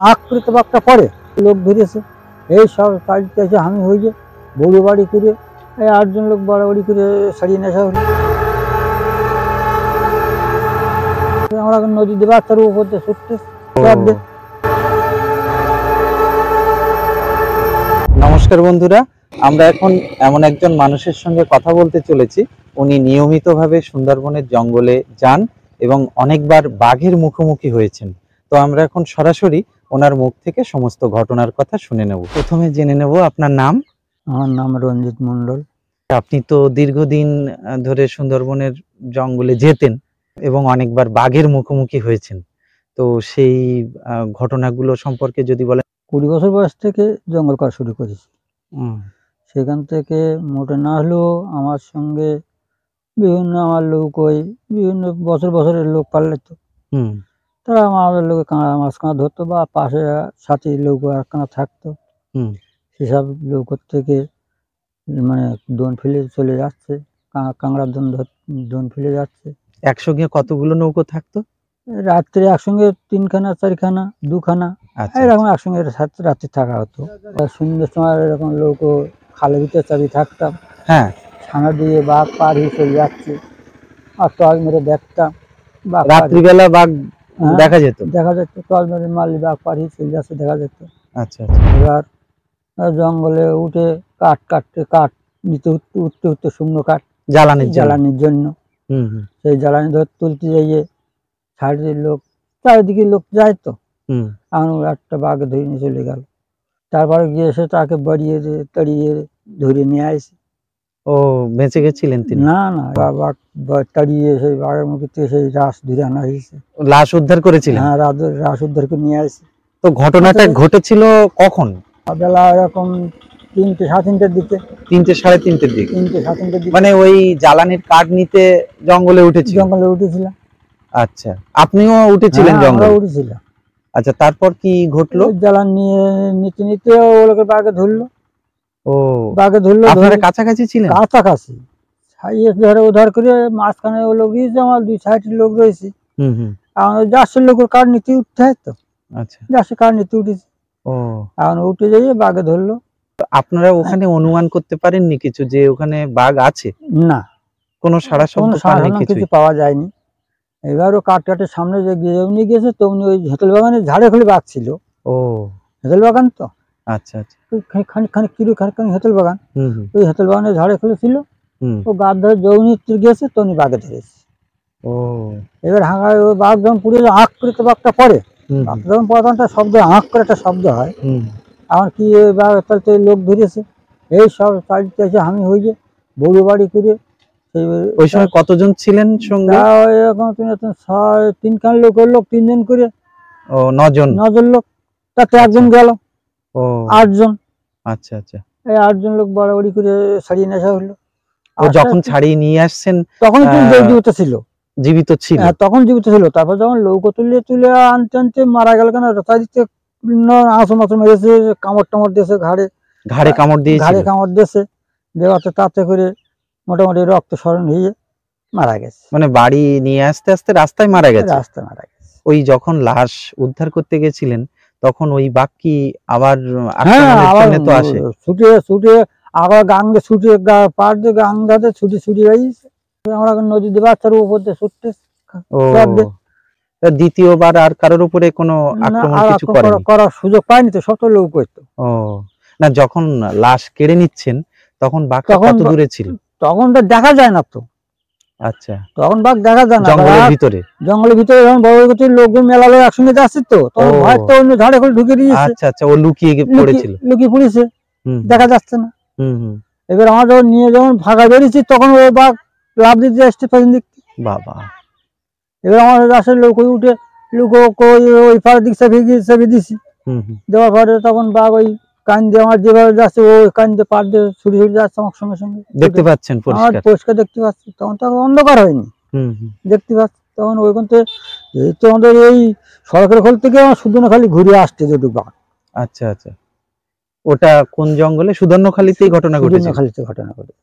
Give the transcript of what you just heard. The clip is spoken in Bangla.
আখ করে তো বাঘটা পড়ে লোক ধরেছে এই সব বাড়িতে এসে আমি হয়ে যে বড় বাড়ি করে এই 8 জন লোক বাড়াবাড়ি করে সারিয়ে নেশা হলো। আমরা নদীতে বাচ্চার উপর দিয়ে ছুটতে। নমস্কার বন্ধুরা, আমরা এখন এমন একজন মানুষের সঙ্গে কথা বলতে চলেছি। উনি নিয়মিতভাবে সুন্দরবনের জঙ্গলে যান এবং অনেকবার বাঘের মুখোমুখি হয়েছেন। তো আমরা এখন সরাসরি ওনার মুখ থেকে সমস্ত ঘটনার কথা শুনে নেব। প্রথমে জেনে নেব আপনার নাম। আমার নাম রঞ্জিত মণ্ডল। আপনি তো দীর্ঘদিন ধরে সুন্দরবনের জঙ্গলে যেতেন এবং অনেকবার বাঘের মুখোমুখি হয়েছেন। তো সেই ঘটনাগুলো সম্পর্কে যদি বলেন। 20 বছর বয়স থেকে জঙ্গল করা শুরু করেছি। সেখান থেকে মোটে না হলেও আমার সঙ্গে বিভিন্ন আমার লোক ওই বিভিন্ন বছরের লোক পারলে তো তারা আমাদের লোকে মাছ কাঁড়া ধরতো বা পাশে সাথী লোক একখানা থাকতো। সেসব লোক থেকে মানে দোন ফেলে চলে যাচ্ছে, কাঁকড়ার দোন ফেলে যাচ্ছে। একসঙ্গে কতগুলো নৌকো থাকতো? রাত্রে একসঙ্গে 3খানা 4খানা 2খানা এরকম একসঙ্গে রাত্রে থাকা হতো। সন্ধ্যের সময় এরকম লোক খালের ভিতরে চাবি থাকতাম। হ্যাঁ, ছানা দিয়ে বাঘ পার হয়ে চলে যাচ্ছে আর টল মেরে দেখতাম। রাত্রিবেলা বাঘ দেখা যেত? দেখা যেত, টল মেরে মারলে বাঘ পার হয়ে চলে যাচ্ছে দেখা যেত। আচ্ছা আচ্ছা। এবার জঙ্গলে উঠে কাঠ নিতে উঠতে শুকনো কাঠ জ্বালানির জন্য। সেই জ্বালানি ধর তুলতে যাইয়ে সাইডের লোক চারিদিকে লোক যায় তো আমার একটা বাঘ ধরে নিয়ে চলে গেল। তারপরে গিয়ে এসে তাকে তাড়িয়ে ধরে নিয়ে আসি। ও বেঁচে গেছিলেন তিনি? না না, বাঘ তাড়িয়ে সেই বাঘের মুখে থেকে সেই রাস ধরে আনা হয়েছে। লাশ উদ্ধার করেছিলেন? হ্যাঁ, রাস উদ্ধার করে নিয়ে আসি। তো ঘটনাটা ঘটেছিল কখন? বেলা এরকম 3টে 3:30টার দিকে। 3টে 3:30টার দিকে? 3টে 3:30টার দিকে। মানে ওই জ্বালানির কাঠ নিতে জঙ্গলে উঠেছিলাম। আচ্ছা, আপনিও উঠেছিলেন জঙ্গলে? উঠেছিলাম। আচ্ছা, তারপর কি ঘটলো? জ্বালানি নিতে নিতে ওগুলোকে বাঘে ধরলো। ও বাঘে ধরলো? আপনারা কাছাকাছি ছিলেন? কাছাকাছি ধরে উদ্ধার করে মাঝখানে ও লোক দিয়েছে, আমার 2 সাইডের লোক রয়েছে। আমার যাচ্ছে লোকের কাঠ নিতে উঠতে হয় তো। আচ্ছা, যাচ্ছে কাঠ নিতে উঠেছে। ও এখন উঠে যাইয়ে বাঘে ধরলো। আপনারা ওখানে অনুমান করতে পারেননি কিছু যে ওখানে বাঘ আছে? না, কোনো সারা শব্দ কিছু পাওয়া যায়নি। এবার ও কাঠের সামনে যে নিয়ে গেছে তমনি ওই হেঁতল বাগানের ঝাড়ে খুলে বাঘ ছিল। ও হেঁতল বাগান তো? আচ্ছা আচ্ছা। খানিক হেঁতল বাগান, ওই হেঁতল বাগানের ঝাড়ে খুলে ছিল। ও গাছ ধরে যৌনি গেছে তমনি বাঘে ধরেছে। ও এবার হাঁকায় ওই বাঘ যখন পুড়ে আঁক করে তো বাঘটা পড়ে, যখন পড়াটা শব্দ আঁক করে একটা শব্দ হয়। আমার কি বাঘ তাহলে লোক ধরেছে এই সব বাড়িতে এসে আমি হয়ে যে বড় বাড়ি করে। ওই সময় কতজন ছিলেন সঙ্গে? এরকম 3খান লোক 3 জন করে। ও 9 জন লোক, তাতে একজন গেল। ও 8 জন। আচ্ছা আচ্ছা। এই 8 জন লোক বাড়াবাড়ি করে সারিয়ে নেশা হলো। ও যখন ছাড়িয়ে নিয়ে আসছেন তখন জীবিত ছিল? জীবিত ছিল, হ্যাঁ তখন জীবিত ছিল। তারপর যখন লৌকো তুলে আনতে মারা গেল। কেন চারিদিকে আঁচড় মাচড় মেরেছে, কামড় টামড় দিয়েছে, ঘাড়ে কামড় দিয়েছে। দেওয়াতে তাতে করে মোটামুটি রক্ত স্মরণ হয়ে মারা গেছে। মানে বাড়ি নিয়ে আসতে আসতে রাস্তায় মারা গেছে? রাস্তায় মারা গেছে। ওই যখন লাশ উদ্ধার করতে গেছিলেন তখন ওই বাঘ কি আবার তো আসে? ছুটে আবার গাঙ্গে ছুটে পার দিয়ে গাঙ্গাতে ছুটে গাইছে। আমরা নদীতে বাচ্চার উপর দিয়ে ছুটতে। দ্বিতীয়বার আর কারোর উপরে কোনো আক্রমণ কিছু করার সুযোগ পায়নি তো, শত লোক হইতো। ও না, যখন লাশ কেড়ে নিচ্ছেন তখন বাঘ কত দূরে ছিল? তখন তো দেখা যায় না তো। আচ্ছা, তখন বাঘ দেখা যায় না জঙ্গলের ভিতরে যখন বড় লোকজন মেলা লোক একসঙ্গে যাচ্ছে তো তখন ভয় তো অন্য ঝাড়ে করে ঢুকে দিয়েছে। আচ্ছা আচ্ছা, ও লুকিয়ে পড়েছে, দেখা যাচ্ছে না। এবার আমরা যখন যখন ফাঁকা বেরিয়েছি তখন ওই বাঘ লাফ দিতে আসছে পেছন দিক। বাবা! এবার আমাদের রাস্তার লোক উঠে ওই পাড়ের দিক চেপে দিছি। দেওয়ার পরে তখন বাঘ ওই কান দিয়ে আমার যেভাবে যাচ্ছে ওই কান দিয়ে পাড় দিয়ে ছুটে যাচ্ছে আমার সঙ্গে সঙ্গে। দেখতে পাচ্ছেন? পরিষ্কার দেখতে পাচ্ছি। তখন তো অন্ধকার হয়নি, দেখতে পাচ্ছি। তখন ওইখান থেকে যেহেতু আমাদের এই সড়কের খোল থেকে আমার সুদর্ণখালি ঘুরে আসছে যেটুকু বাঘ। আচ্ছা আচ্ছা। ওটা কোন জঙ্গলে? সুদর্ণখালিতেই ঘটনা ঘটেছে? সুদর্ণখালিতে ঘটনা ঘটেছে।